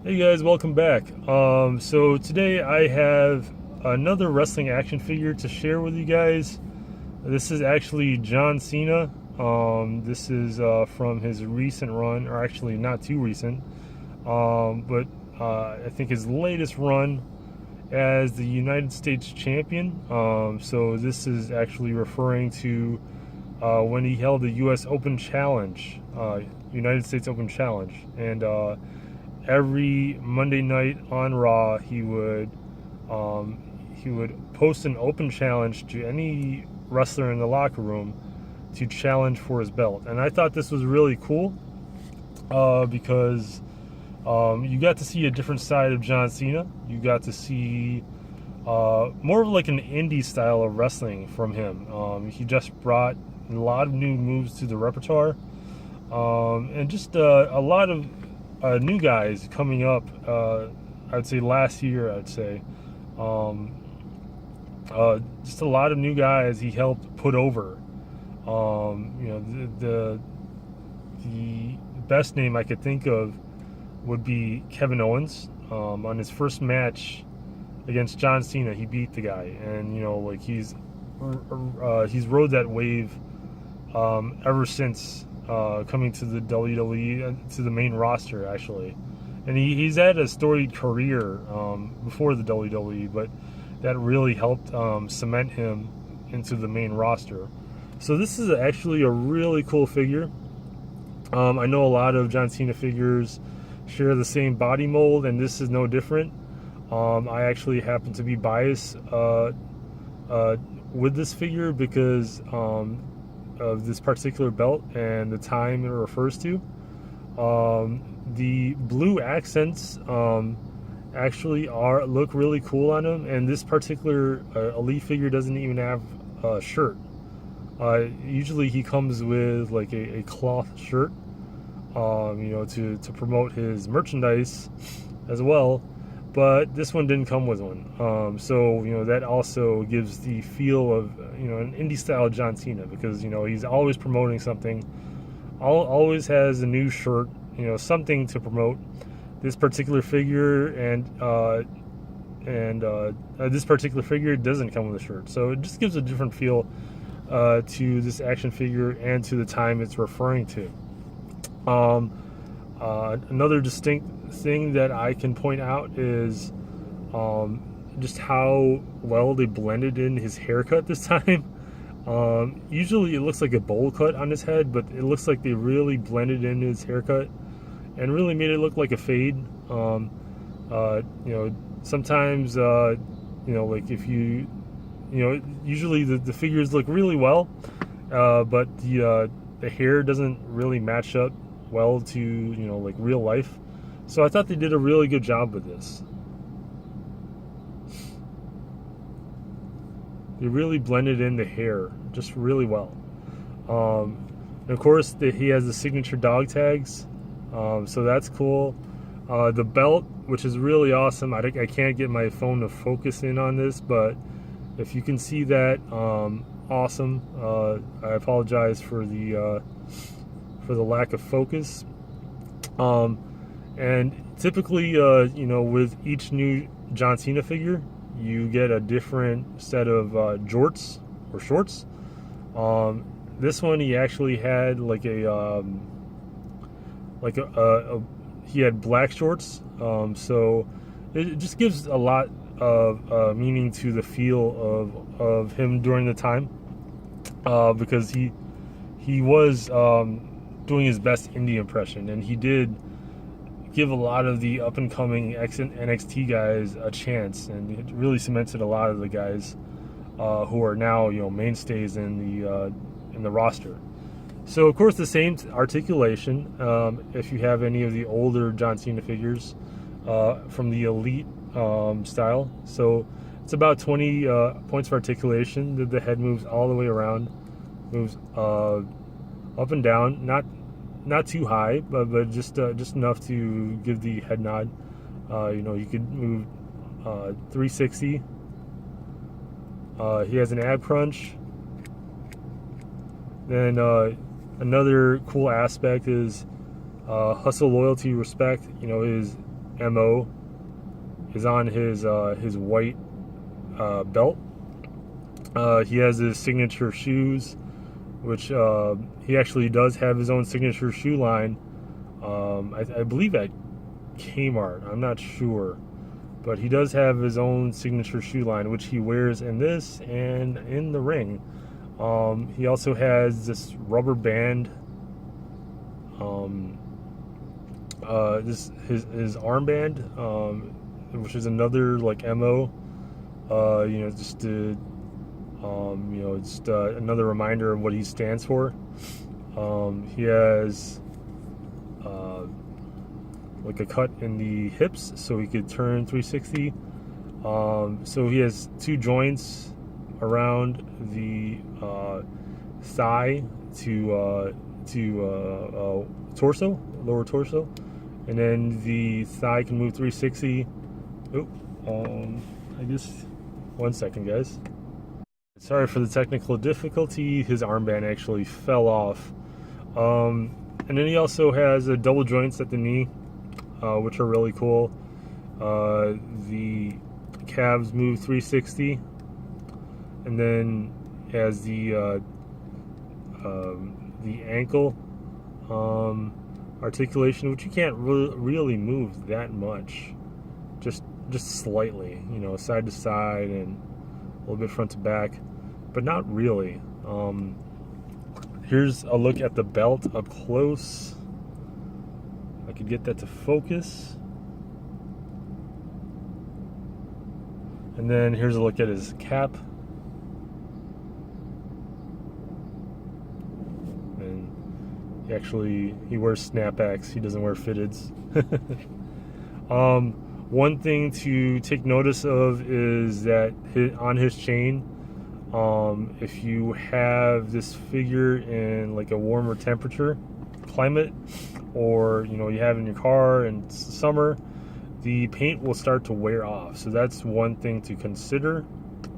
Hey guys, welcome back. So today I have another wrestling action figure to share with you guys. This is actually John Cena. This is from his recent run, or actually not too recent, but I think his latest run as the United States champion. So this is actually referring to when he held the U.S. Open Challenge, United States Open Challenge, and every Monday night on Raw, he would post an open challenge to any wrestler in the locker room to challenge for his belt. And I thought this was really cool because you got to see a different side of John Cena. You got to see more of like an indie style of wrestling from him. He just brought a lot of new moves to the repertoire, and just a lot of new guys coming up. I'd say last year. Just a lot of new guys he helped put over. The best name I could think of would be Kevin Owens. On his first match against John Cena, he beat the guy, and he's rode that wave ever since coming to the WWE, to the main roster actually. And he's had a storied career before the WWE, but that really helped cement him into the main roster. So this is actually a really cool figure. I know a lot of John Cena figures share the same body mold, and this is no different. I actually happen to be biased with this figure because of this particular belt and the time it refers to. The blue accents actually look really cool on him, and this particular Elite figure doesn't even have a shirt. Usually he comes with like a cloth shirt, to promote his merchandise as well. But this one didn't come with one. So that also gives the feel of an indie style John Cena, because he's always promoting something, always has a new shirt, something to promote. This particular figure and this particular figure doesn't come with a shirt, so it just gives a different feel to this action figure and to the time it's referring to. Another distinct thing that I can point out is just how well they blended in his haircut this time. Usually it looks like a bowl cut on his head, but it looks like they really blended in his haircut and really made it look like a fade. Sometimes like if usually the figures look really well, but the hair doesn't really match up well to like real life. So I thought they did a really good job with this. They really blended in the hair just really well. And of course he has the signature dog tags, so that's cool. The belt, which is really awesome. I can't get my phone to focus in on this, but if you can see that, awesome. I apologize for the lack of focus. And typically, with each new John Cena figure, you get a different set of jorts or shorts. This one, he actually had like he had black shorts. So it just gives a lot of meaning to the feel of him during the time, because he was doing his best indie impression, and he did give a lot of the up-and-coming NXT guys a chance, and it really cemented a lot of the guys who are now mainstays in the roster. So of course the same articulation. If you have any of the older John Cena figures from the Elite style, so it's about 20 points of articulation. The head moves all the way around, moves up and down, not too high, but just enough to give the head nod. You could move 360. He has an ab crunch. Then another cool aspect is hustle, loyalty, respect. His MO is on his white belt. He has his signature shoes, which he actually does have his own signature shoe line. I believe at Kmart. I'm not sure, but he does have his own signature shoe line, which he wears in this and in the ring. He also has this rubber band. This his armband, which is another like MO. Just to another reminder of what he stands for. He has like a cut in the hips, so he could turn 360. So he has two joints around the thigh to torso, lower torso, and then the thigh can move 360. I guess 1 second, guys. Sorry for the technical difficulty. His armband actually fell off. And then he also has double joints at the knee, which are really cool. The calves move 360, and then has the ankle articulation, which you can't really move that much, just slightly, side to side and a little bit front to back, but not really. Here's a look at the belt up close. I could get that to focus. And then here's a look at his cap. And he wears snapbacks. He doesn't wear fitteds. One thing to take notice of is that on his chain, if you have this figure in like a warmer temperature climate, or you have in your car in summer, the paint will start to wear off. So that's one thing to consider.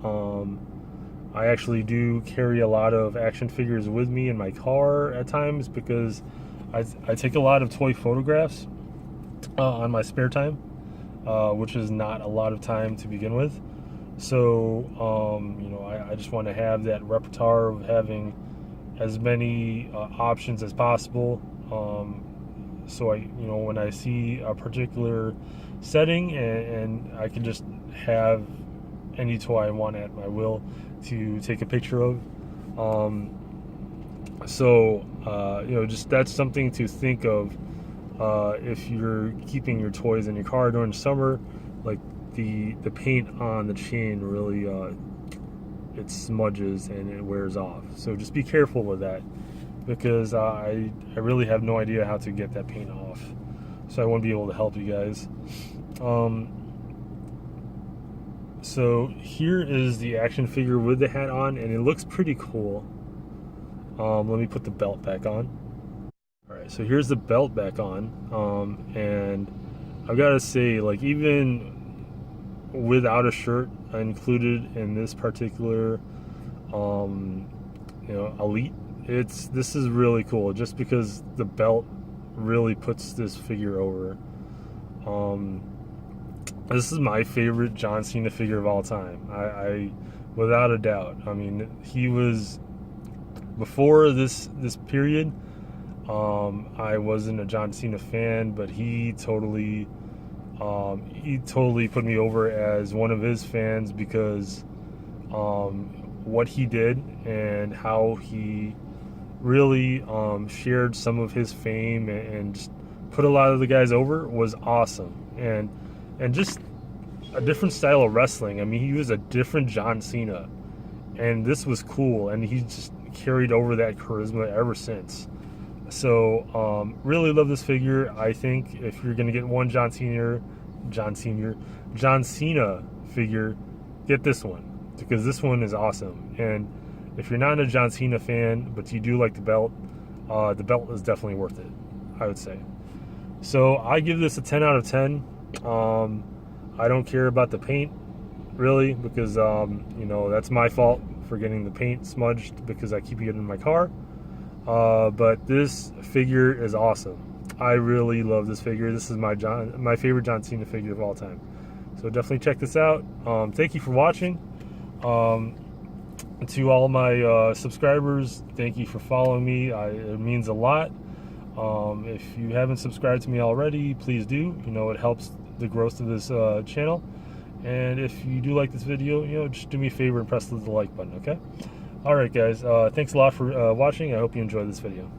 I actually do carry a lot of action figures with me in my car at times because I take a lot of toy photographs on my spare time, which is not a lot of time to begin with. So, I just want to have that repertoire of having as many options as possible. So when I see a particular setting and I can just have any toy I want at my will to take a picture of. Just that's something to think of if you're keeping your toys in your car during summer. Like the paint on the chain really it smudges and it wears off. So just be careful with that, because I really have no idea how to get that paint off. So I won't be able to help you guys. So here is the action figure with the hat on, and it looks pretty cool. Let me put the belt back on. Alright, so here's the belt back on. And I've got to say, like, even without a shirt included in this particular Elite, this is really cool, just because the belt really puts this figure over. This is my favorite John Cena figure of all time. I without a doubt. I mean, he was, before this period, I wasn't a John Cena fan, but he totally put me over as one of his fans, because what he did and how he really shared some of his fame and just put a lot of the guys over was awesome. And just a different style of wrestling. I mean, he was a different John Cena, and this was cool, and he just carried over that charisma ever since. So really love this figure. I think if you're gonna get one John Cena figure, get this one, because this one is awesome. And if you're not a John Cena fan but you do like the belt is definitely worth it, I would say. So I give this a 10 out of 10. I don't care about the paint really, because that's my fault for getting the paint smudged, because I keep it in my car. But this figure is awesome. I really love this figure. This is my favorite John Cena figure of all time. So definitely check this out. Thank you for watching. To all my subscribers, thank you for following me. It means a lot. If you haven't subscribed to me already, please do. You know, it helps the growth of this channel. And if you do like this video, you know, just do me a favor and press the like button, okay? All right, guys. Thanks a lot for watching. I hope you enjoyed this video.